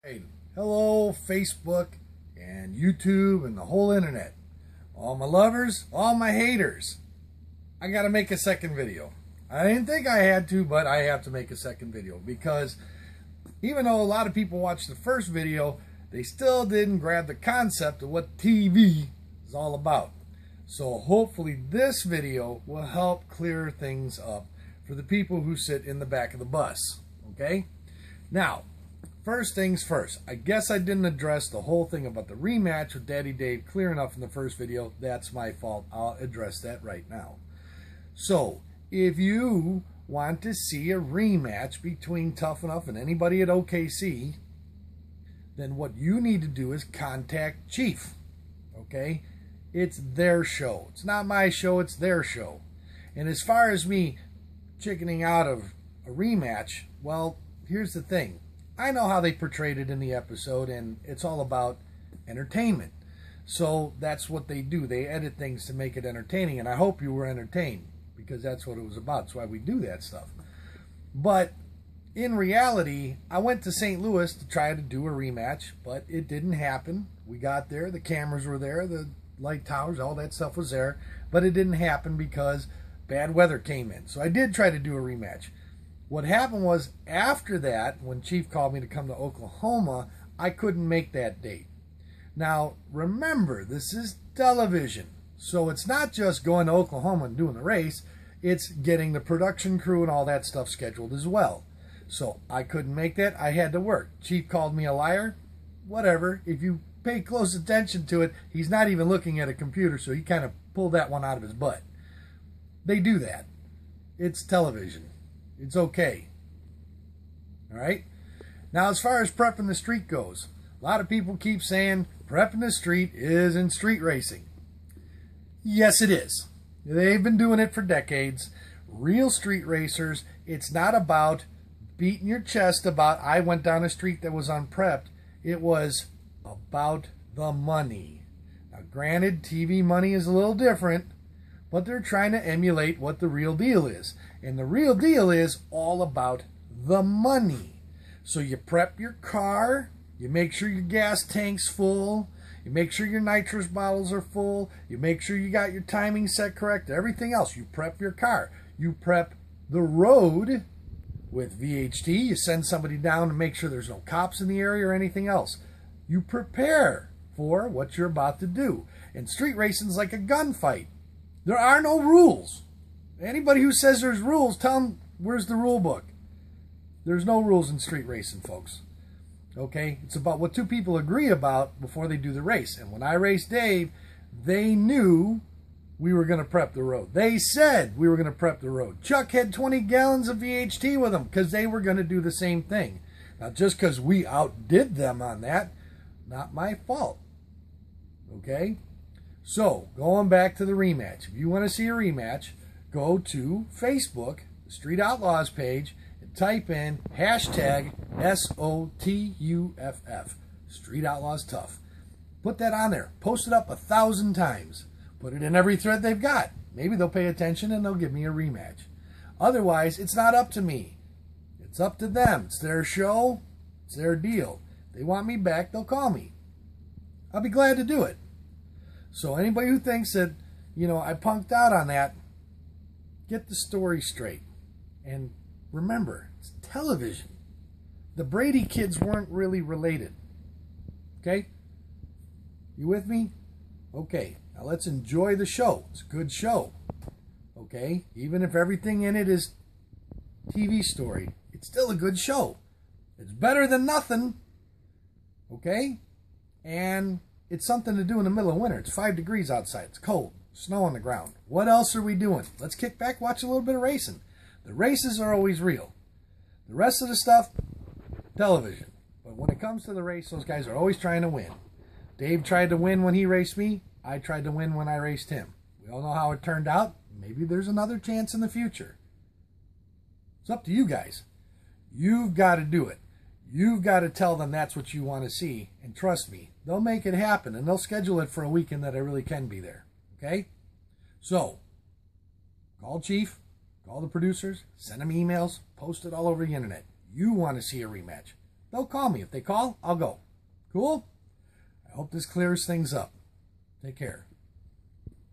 Hey, hello, Facebook and YouTube and the whole internet. All my lovers, all my haters. I gotta make a second video. I didn't think I had to, but I have to make a second video because even though a lot of people watched the first video, they still didn't grab the concept of what TV is all about. So hopefully this video will help clear things up for the people who sit in the back of the bus. Okay? Now, first things first, I guess I didn't address the whole thing about the rematch with Daddy Dave clear enough in the first video. That's my fault. I'll address that right now. So, if you want to see a rematch between TuffEnuff and anybody at OKC, then what you need to do is contact Chief. Okay? It's their show. It's not my show, it's their show. And as far as me chickening out of a rematch, well, here's the thing. I know how they portrayed it in the episode, and it's all about entertainment. So that's what they do. They edit things to make it entertaining, and I hope you were entertained, because that's what it was about. That's why we do that stuff. But in reality, I went to St. Louis to try to do a rematch, but it didn't happen. We got there, the cameras were there, the light towers, all that stuff was there, but it didn't happen because bad weather came in. So I did try to do a rematch. What happened was, after that, when Chief called me to come to Oklahoma, I couldn't make that date. Now, remember, this is television. So it's not just going to Oklahoma and doing the race. It's getting the production crew and all that stuff scheduled as well. So I couldn't make that. I had to work. Chief called me a liar. Whatever. If you pay close attention to it, he's not even looking at a computer, so he kind of pulled that one out of his butt. They do that. It's television. It's okay. All right? Now, as far as prepping the street goes, a lot of people keep saying prepping the street isn't street racing. Yes, it is. They've been doing it for decades. Real street racers, it's not about beating your chest about, I went down a street that was unprepped. It was about the money. Now, granted, TV money is a little different, but they're trying to emulate what the real deal is. And the real deal is all about the money. So you prep your car, you make sure your gas tank's full, you make sure your nitrous bottles are full, you make sure you got your timing set correct, everything else. You prep your car. You prep the road with VHT. You send somebody down to make sure there's no cops in the area or anything else. You prepare for what you're about to do. And street racing's like a gunfight. There are no rules. Anybody who says there's rules, tell them, where's the rule book? There's no rules in street racing, folks. Okay? It's about what two people agree about before they do the race. And when I raced Dave, they knew we were going to prep the road. They said we were going to prep the road. Chuck had 20 gallons of VHT with them because they were going to do the same thing. Now, just because we outdid them on that, not my fault. Okay? So, going back to the rematch. If you want to see a rematch, go to Facebook, the Street Outlaws page, and type in hashtag SOTUFF, Street Outlaws Tough. Put that on there. Post it up 1,000 times. Put it in every thread they've got. Maybe they'll pay attention and they'll give me a rematch. Otherwise, it's not up to me. It's up to them. It's their show. It's their deal. If they want me back, they'll call me. I'll be glad to do it. So anybody who thinks that, you know, I punked out on that, get the story straight. And remember, it's television. The Brady kids weren't really related. Okay? You with me? Okay. Now let's enjoy the show. It's a good show. Okay? Even if everything in it is TV story, it's still a good show. It's better than nothing. Okay? And it's something to do in the middle of winter. It's 5 degrees outside. It's cold. Snow on the ground. What else are we doing? Let's kick back, watch a little bit of racing. The races are always real. The rest of the stuff, television. But when it comes to the race, those guys are always trying to win. Dave tried to win when he raced me. I tried to win when I raced him. We all know how it turned out. Maybe there's another chance in the future. It's up to you guys. You've got to do it. You've got to tell them that's what you want to see. And trust me, they'll make it happen. And they'll schedule it for a weekend that I really can be there. Okay? So, call Chief. Call the producers. Send them emails. Post it all over the internet. You want to see a rematch. they'll call me. If they call, I'll go. Cool? I hope this clears things up. Take care.